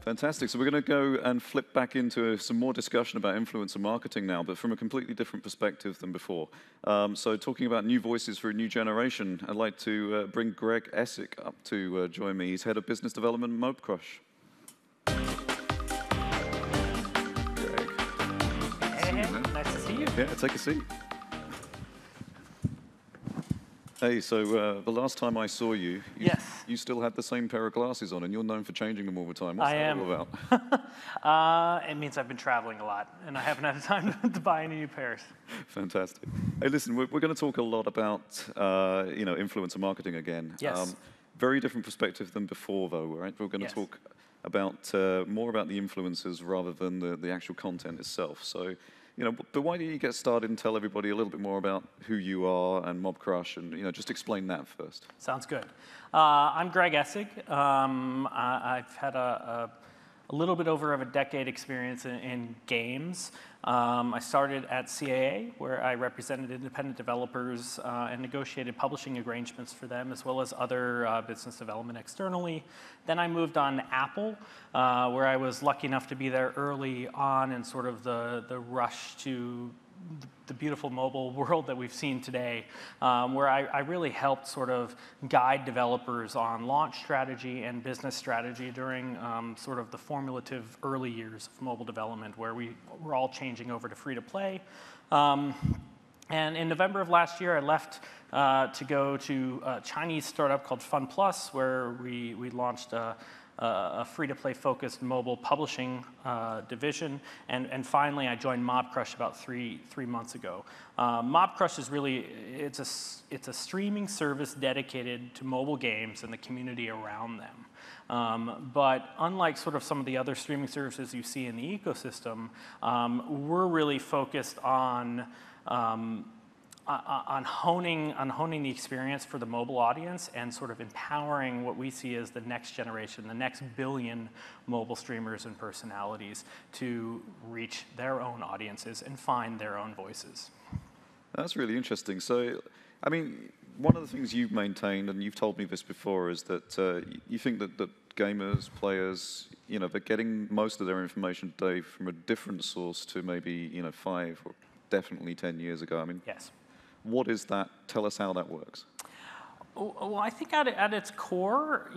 Fantastic. So we're going to go and flip back into some more discussion about influencer marketing now, but from a completely different perspective than before. So talking about new voices for a new generation, I'd like to bring Greg Essick up to join me. He's head of business development at MobCrush. Greg. Hey, nice to see you. Yeah, take a seat. Hey, so the last time I saw you, you still had the same pair of glasses on, and you're known for changing them all the time. What's that all about? It means I've been traveling a lot, and I haven't had time to buy any new pairs. Fantastic. Hey, listen, we're going to talk a lot about influencer marketing again. Yes. Very different perspective than before, though, right? We're going to talk about more about the influencers rather than the actual content itself. So, but why don't you get started and tell everybody a little bit more about who you are and MobCrush, and just explain that first. Sounds good. I'm Greg Essick. I've had a little bit over a decade experience in games. I started at CAA, where I represented independent developers and negotiated publishing arrangements for them, as well as other business development externally. Then I moved on to Apple, where I was lucky enough to be there early on in sort of the rush to the beautiful mobile world that we've seen today, where I really helped sort of guide developers on launch strategy and business strategy during sort of the formative early years of mobile development, where we were all changing over to free-to-play. And in November of last year, I left to go to a Chinese startup called Fun Plus, where we launched a free-to-play focused mobile publishing division, and finally I joined MobCrush about three months ago. MobCrush is really it's a streaming service dedicated to mobile games and the community around them. But unlike sort of some of the other streaming services you see in the ecosystem, we're really focused on honing the experience for the mobile audience and sort of empowering what we see as the next generation, the next billion mobile streamers and personalities to reach their own audiences and find their own voices. That's really interesting. So, I mean, one of the things you've maintained, and you've told me this before, is that you think that gamers, players, they're getting most of their information today from a different source to maybe, 5 or definitely 10 years ago. I mean, yes. What is that? Tell us how that works. Well, I think at its core,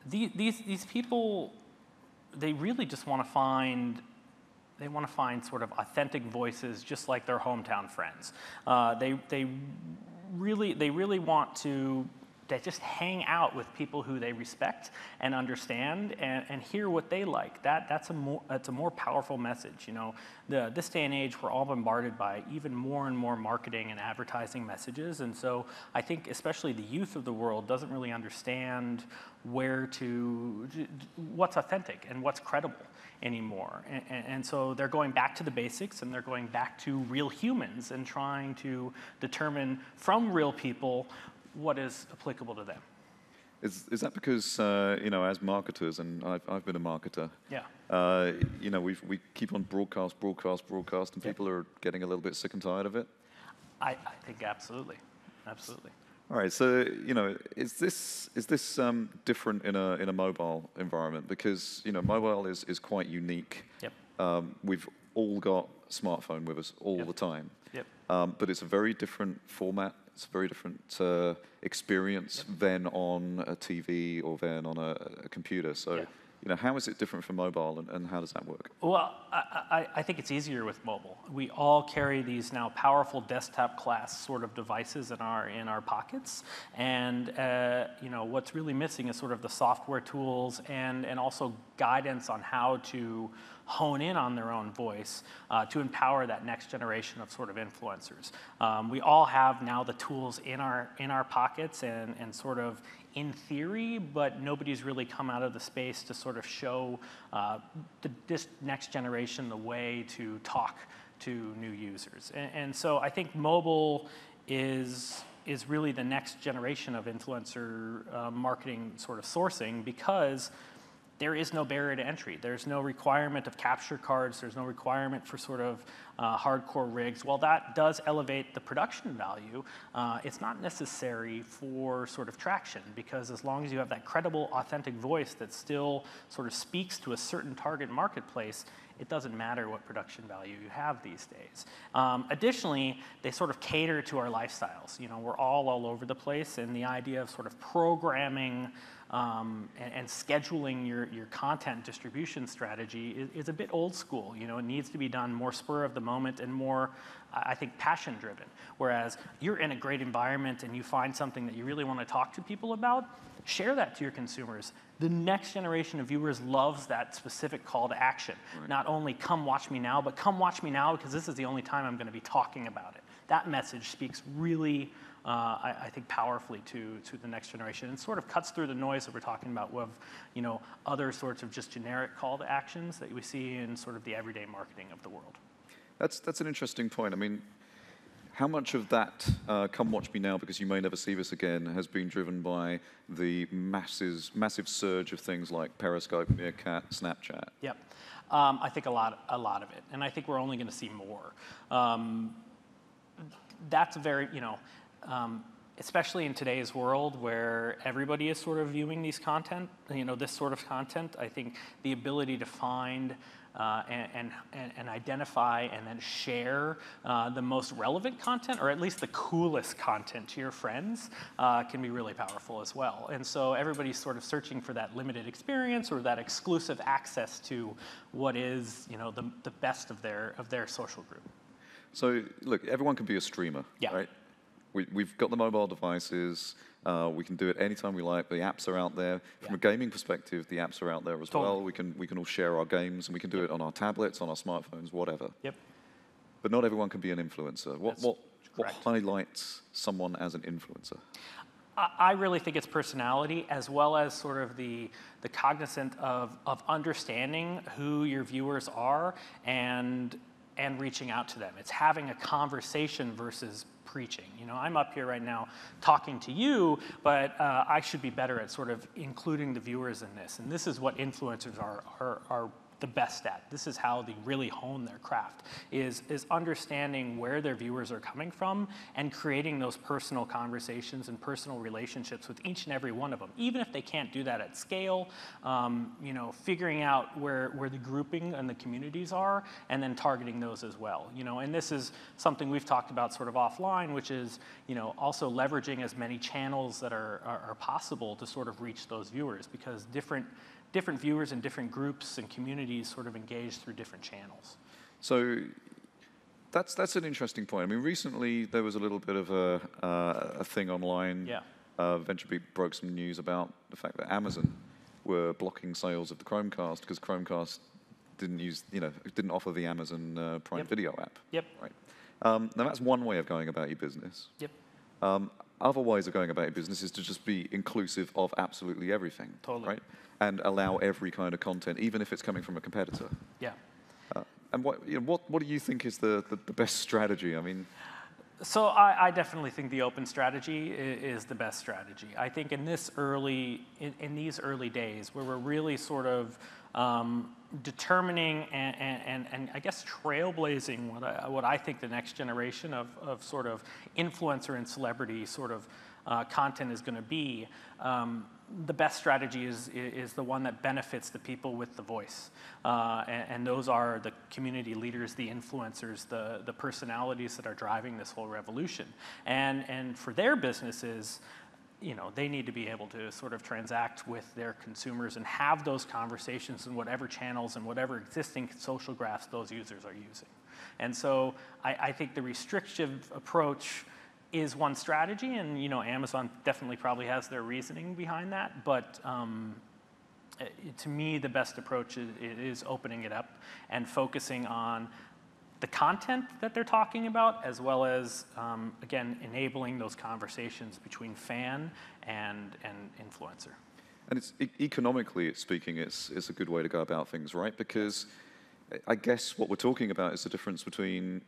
these people, they really just want to find sort of authentic voices, just like their hometown friends. They really want to just hang out with people who they respect and understand and hear what they like. That's a more powerful message. This day and age, we're all bombarded by even more and more marketing and advertising messages, and so I think especially the youth of the world doesn't really understand what's authentic and what's credible anymore. And so they're going back to the basics, and they're going back to real humans and trying to determine from real people what is applicable to them. Is that because, as marketers, and I've been a marketer, we keep on broadcast, and people are getting a little bit sick and tired of it? I think absolutely. All right, so, is this different in a mobile environment? Because, mobile is quite unique. Yep. We've all got smartphone with us all the time. Yep. But it's a very different format. It's a very different experience than on a TV or than on a computer. So, how is it different from mobile, and how does that work? Well, I think it's easier with mobile. We all carry these now powerful desktop class sort of devices in our pockets, and what's really missing is sort of the software tools and also guidance on how to hone in on their own voice to empower that next generation of sort of influencers. We all have now the tools in our pockets and sort of in theory, but nobody's really come out of the space to sort of show this next generation the way to talk to new users. And so I think mobile is really the next generation of influencer marketing sort of sourcing, because there is no barrier to entry. There's no requirement of capture cards. There's no requirement for sort of hardcore rigs. While that does elevate the production value, it's not necessary for sort of traction, because as long as you have that credible, authentic voice that still sort of speaks to a certain target marketplace, it doesn't matter what production value you have these days. Additionally, they sort of cater to our lifestyles. You know, we're all over the place, and the idea of sort of programming and scheduling your content distribution strategy is a bit old school. You know, it needs to be done more spur of the moment and more, I think, passion driven. Whereas you're in a great environment and you find something that you really want to talk to people about, share that to your consumers. The next generation of viewers loves that specific call to action. Right. Not only come watch me now, but come watch me now because this is the only time I'm going to be talking about it. That message speaks really, I think, powerfully to the next generation, and sort of cuts through the noise that we're talking about with, you know, other sorts of just generic call to actions that we see in sort of the everyday marketing of the world. That's an interesting point. I mean, how much of that come watch me now because you may never see this again has been driven by the massive surge of things like Periscope, Meerkat, Snapchat? Yep. I think a lot of it, and I think we're only going to see more. That's very, you know, especially in today's world where everybody is sort of viewing these content, you know, this sort of content. I think the ability to find and identify and then share the most relevant content, or at least the coolest content to your friends, can be really powerful as well. And so everybody's sort of searching for that limited experience or that exclusive access to what is, you know, the best of their social group. So look, everyone can be a streamer, yeah. Right? We've got the mobile devices. We can do it anytime we like. The apps are out there. From a gaming perspective, the apps are out there as well. We can all share our games, and we can do it on our tablets, on our smartphones, whatever. Yep. But not everyone can be an influencer. What highlights someone as an influencer? I really think it's personality, as well as sort of the cognizant of understanding who your viewers are and reaching out to them. It's having a conversation versus preaching. You know, I'm up here right now talking to you, but I should be better at sort of including the viewers in this. And this is what influencers are the best at. This is how they really hone their craft, is understanding where their viewers are coming from and creating those personal conversations and personal relationships with each and every one of them. Even if they can't do that at scale, you know, figuring out where the grouping and the communities are, and then targeting those as well. You know, and this is something we've talked about sort of offline, which is, you know, also leveraging as many channels that are possible to sort of reach those viewers, because different viewers in different groups and communities sort of engage through different channels. So that's an interesting point. I mean, recently there was a little bit of a thing online. Yeah. VentureBeat broke some news about the fact that Amazon were blocking sales of the Chromecast because Chromecast didn't offer the Amazon Prime Video app. Yep. Right. Now that's one way of going about your business. Yep. Other ways of going about your business is to just be inclusive of absolutely everything. Totally. Right? And allow every kind of content, even if it's coming from a competitor. Yeah. And what do you think is the best strategy? I mean, so I definitely think the open strategy is the best strategy. I think in these early days, where we're really sort of determining and I guess trailblazing what I think the next generation of sort of influencer and celebrity sort of content is going to be. The best strategy is the one that benefits the people with the voice, and those are the community leaders, the influencers, the personalities that are driving this whole revolution. And for their businesses, you know, they need to be able to sort of transact with their consumers and have those conversations in whatever channels and whatever existing social graphs those users are using. And so I think the restrictive approach is one strategy, and you know, Amazon definitely probably has their reasoning behind that, but to me the best approach is opening it up and focusing on the content that they're talking about, as well as again, enabling those conversations between fan and influencer. And it's economically speaking, it's a good way to go about things, right? Because I guess what we're talking about is the difference between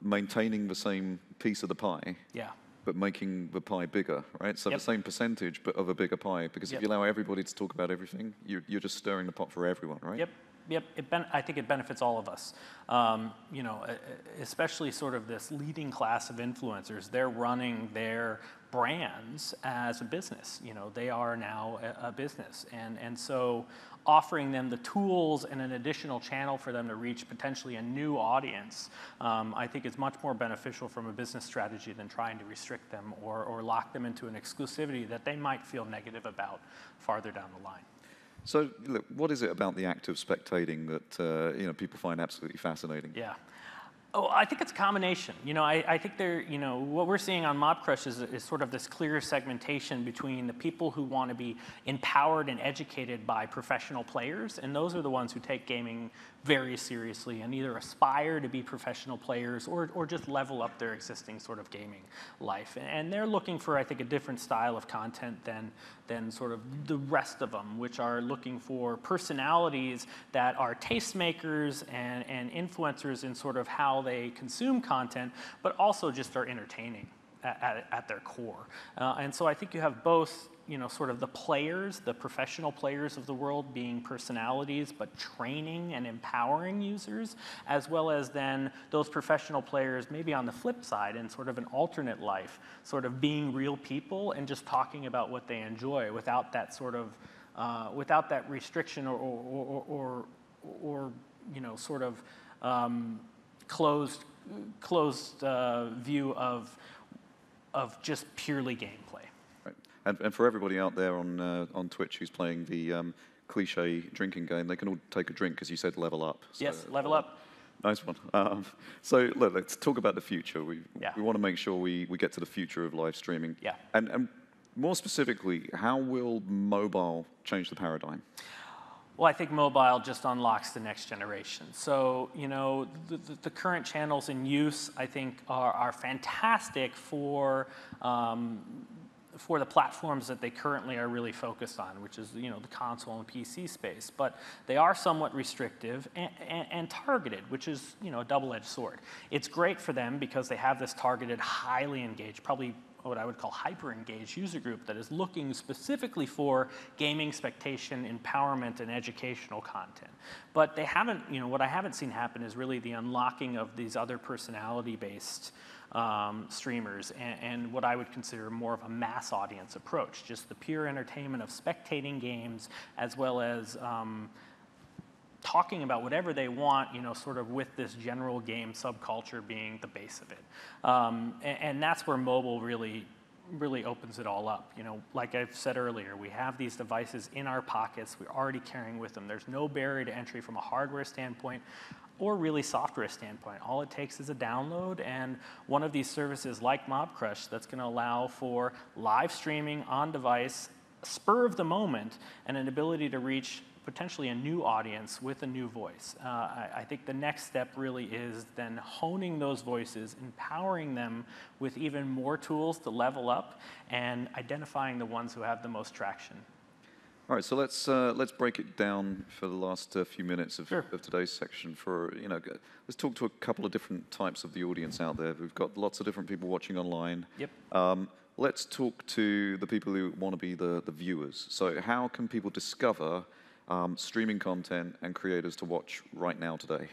maintaining the same piece of the pie, yeah, but making the pie bigger, right? So Yep. the same percentage, but of a bigger pie. Because if Yep. you allow everybody to talk about everything, you're just stirring the pot for everyone, right? Yep, yep. I think it benefits all of us. You know, especially sort of this leading class of influencers. They're running their brands as a business. You know, they are now a business, and so offering them the tools and an additional channel for them to reach potentially a new audience, I think is much more beneficial from a business strategy than trying to restrict them or lock them into an exclusivity that they might feel negative about farther down the line. So, look, what is it about the act of spectating that you know, people find absolutely fascinating? Yeah. Oh, I think it's a combination. You know, I think you know, what we're seeing on Mob Crush is sort of this clear segmentation between the people who want to be empowered and educated by professional players, and those are the ones who take gaming very seriously and either aspire to be professional players or just level up their existing sort of gaming life. And they're looking for, I think, a different style of content than sort of the rest of them, which are looking for personalities that are tastemakers and influencers in sort of how they consume content, but also just are entertaining at their core. And so I think you have both, you know, sort of the players, the professional players of the world being personalities, but training and empowering users, as well as then those professional players maybe on the flip side in sort of an alternate life, sort of being real people and just talking about what they enjoy without that sort of, without that restriction or you know, sort of closed view of just purely gameplay. Right. And for everybody out there on Twitch who's playing the cliche drinking game, they can all take a drink, because you said level up. So, Yes, level up. Nice one. So look, let's talk about the future. We Yeah. want to make sure we get to the future of live streaming. Yeah. And more specifically, how will mobile change the paradigm? Well, I think mobile just unlocks the next generation. So, you know, the current channels in use, I think, are fantastic for the platforms that they currently are really focused on, which is, you know, the console and PC space. But they are somewhat restrictive and targeted, which is, you know, a double-edged sword. It's great for them because they have this targeted, highly engaged, probably what I would call hyper-engaged user group that is looking specifically for gaming, expectation, empowerment, and educational content. But they haven't, you know, what I haven't seen happen is really the unlocking of these other personality-based streamers and what I would consider more of a mass audience approach, just the pure entertainment of spectating games as well as talking about whatever they want, you know, sort of with this general game subculture being the base of it. And that's where mobile really opens it all up. You know, like I've said earlier, we have these devices in our pockets. We're already carrying with them. There's no barrier to entry from a hardware standpoint or really software standpoint. All it takes is a download and one of these services like Mob Crush that's going to allow for live streaming on device, spur of the moment, and an ability to reach potentially a new audience with a new voice. I think the next step really is then honing those voices, empowering them with even more tools to level up, and identifying the ones who have the most traction. All right, so let's break it down for the last few minutes of today's section. For, you know, let's talk to a couple of different types of the audience out there. We've got lots of different people watching online. Yep. Let's talk to the people who want to be the viewers. So how can people discover streaming content and creators to watch right now today?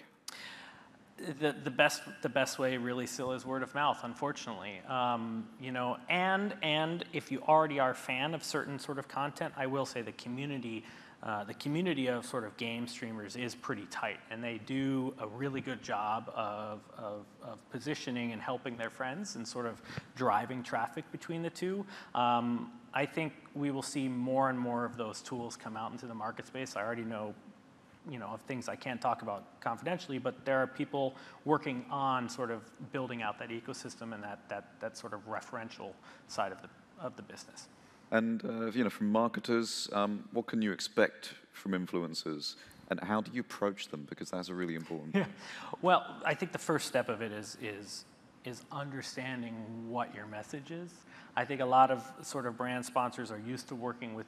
The best way really still is word of mouth, unfortunately. You know, and if you already are a fan of certain sort of content, I will say the community of sort of game streamers is pretty tight, and they do a really good job of positioning and helping their friends and sort of driving traffic between the two. I think we will see more and more of those tools come out into the market space. I already know, you know, of things I can't talk about confidentially, but there are people working on sort of building out that ecosystem and that sort of referential side of the business. And you know, from marketers, what can you expect from influencers, and how do you approach them? Because that's a really important. Yeah. Well, I think the first step of it is understanding what your message is. I think a lot of sort of brand sponsors are used to working with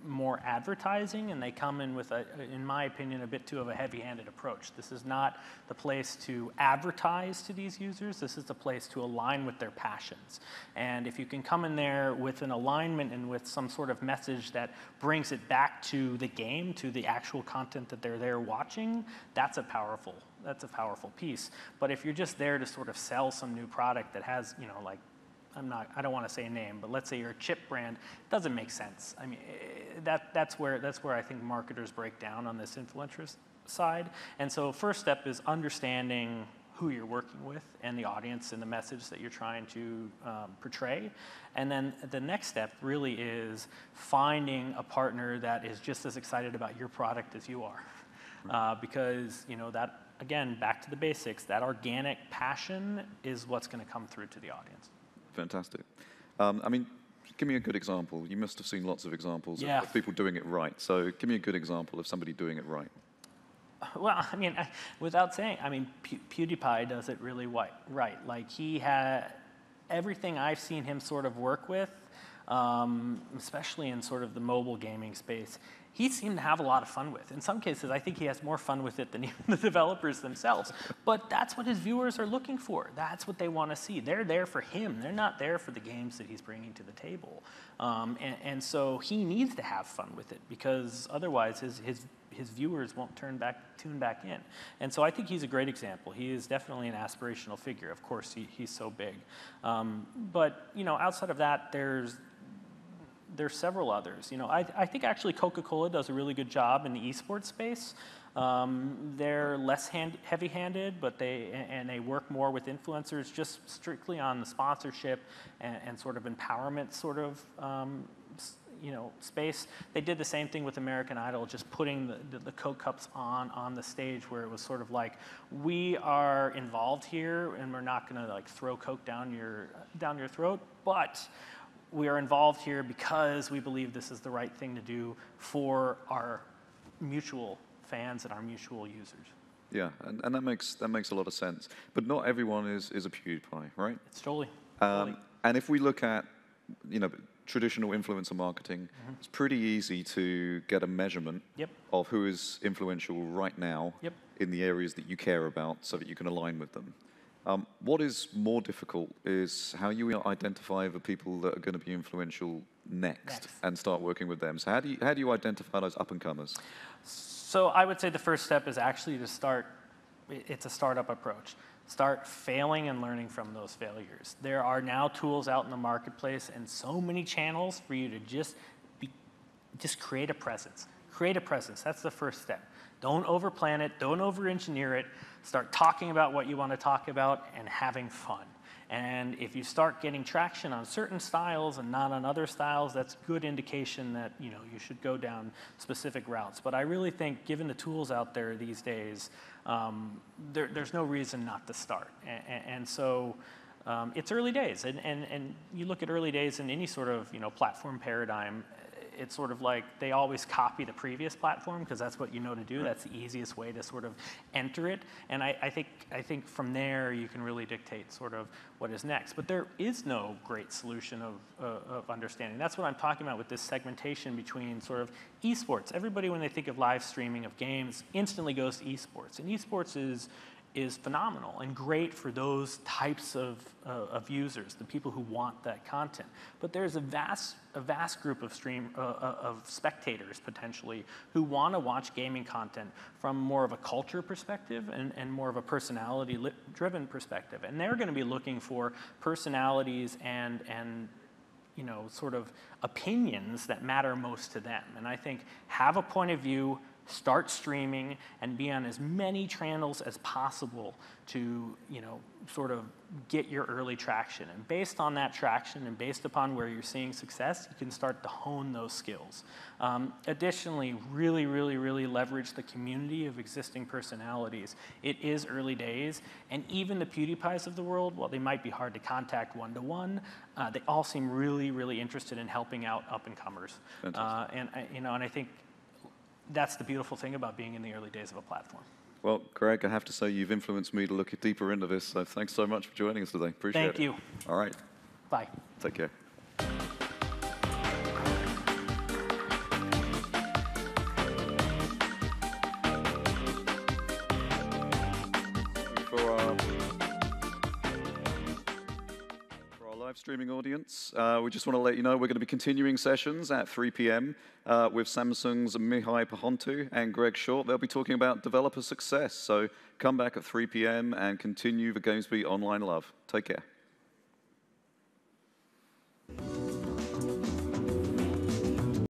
more advertising, and they come in with, in my opinion, a bit too of a heavy-handed approach. This is not the place to advertise to these users. This is the place to align with their passions. And if you can come in there with an alignment and with some sort of message that brings it back to the game, to the actual content that they're there watching, that's a powerful piece. But if you're just there to sort of sell some new product that has, you know, like, I don't want to say a name, but let's say you're a chip brand, it doesn't make sense. I mean, that's where I think marketers break down on this influencer side. And so first step is understanding who you're working with and the audience and the message that you're trying to portray. And then the next step really is finding a partner that is just as excited about your product as you are. Because, you know, that, again, back to the basics, that organic passion is what's going to come through to the audience. Fantastic. I mean, give me a good example. You must have seen lots of examples of people doing it right. So give me a good example of somebody doing it right. Well, I mean, without saying, I mean, PewDiePie does it really right. Like, he had everything I've seen him sort of work with, especially in sort of the mobile gaming space, he seemed to have a lot of fun with. In some cases, I think he has more fun with it than even the developers themselves. But that's what his viewers are looking for. That's what they want to see. They're there for him. They're not there for the games that he's bringing to the table. And so he needs to have fun with it, because otherwise his viewers won't tune back in. And so I think he's a great example. He is definitely an aspirational figure. Of course, he's so big. But, you know, outside of that, there's several others. You know, I think actually Coca-Cola does a really good job in the esports space. They're less heavy-handed, but they work more with influencers, just strictly on the sponsorship and sort of empowerment sort of you know, space. They did the same thing with American Idol, just putting the Coke cups on the stage, where it was sort of like, we are involved here, and we're not going to like throw Coke down your throat, but we are involved here because we believe this is the right thing to do for our mutual fans and our mutual users. Yeah, and that makes a lot of sense. But not everyone is a PewDiePie, right? It's totally. And if we look at, you know, traditional influencer marketing, it's pretty easy to get a measurement of who is influential right now in the areas that you care about, so that you can align with them. What is more difficult is how you identify the people that are going to be influential next and start working with them. So how do you identify those up-and-comers? So I would say the first step is actually to start, it's a startup approach. Start failing and learning from those failures. There are now tools out in the marketplace and so many channels for you to just create a presence. Create a presence, that's the first step. Don't overplan it, don't over-engineer it. Start talking about what you want to talk about and having fun. And if you start getting traction on certain styles and not on other styles, that's good indication that, you know, you should go down specific routes. But I really think, given the tools out there these days, there's no reason not to start. And so it's early days. And you look at early days in any sort of, you know, platform paradigm, it's sort of like they always copy the previous platform because that's what you know to do. That's the easiest way to sort of enter it. And I think from there you can really dictate sort of what is next. But there is no great solution of understanding. That's what I'm talking about with this segmentation between sort of esports. Everybody, when they think of live streaming of games, instantly goes to esports. And esports is phenomenal and great for those types of users, the people who want that content. But there's a vast group of spectators potentially who want to watch gaming content from more of a culture perspective and more of a personality-driven perspective. And they're going to be looking for personalities and you know, sort of opinions that matter most to them. And I think have a point of view, start streaming, and be on as many channels as possible to, you know, sort of get your early traction. And based on that traction and based upon where you're seeing success, you can start to hone those skills. Additionally, really leverage the community of existing personalities. It is early days, and even the PewDiePies of the world, while they might be hard to contact one-to-one, they all seem really interested in helping out up-and-comers. And I think that's the beautiful thing about being in the early days of a platform. Well, Greg, I have to say you've influenced me to look deeper into this, so thanks so much for joining us today. Appreciate it. Thank you. All right. Bye. Take care. streaming audience. We just want to let you know we're going to be continuing sessions at 3 p.m. With Samsung's Mihai Pahontu and Greg Short. They'll be talking about developer success. So come back at 3 p.m. and continue the GamesBeat online love. Take care.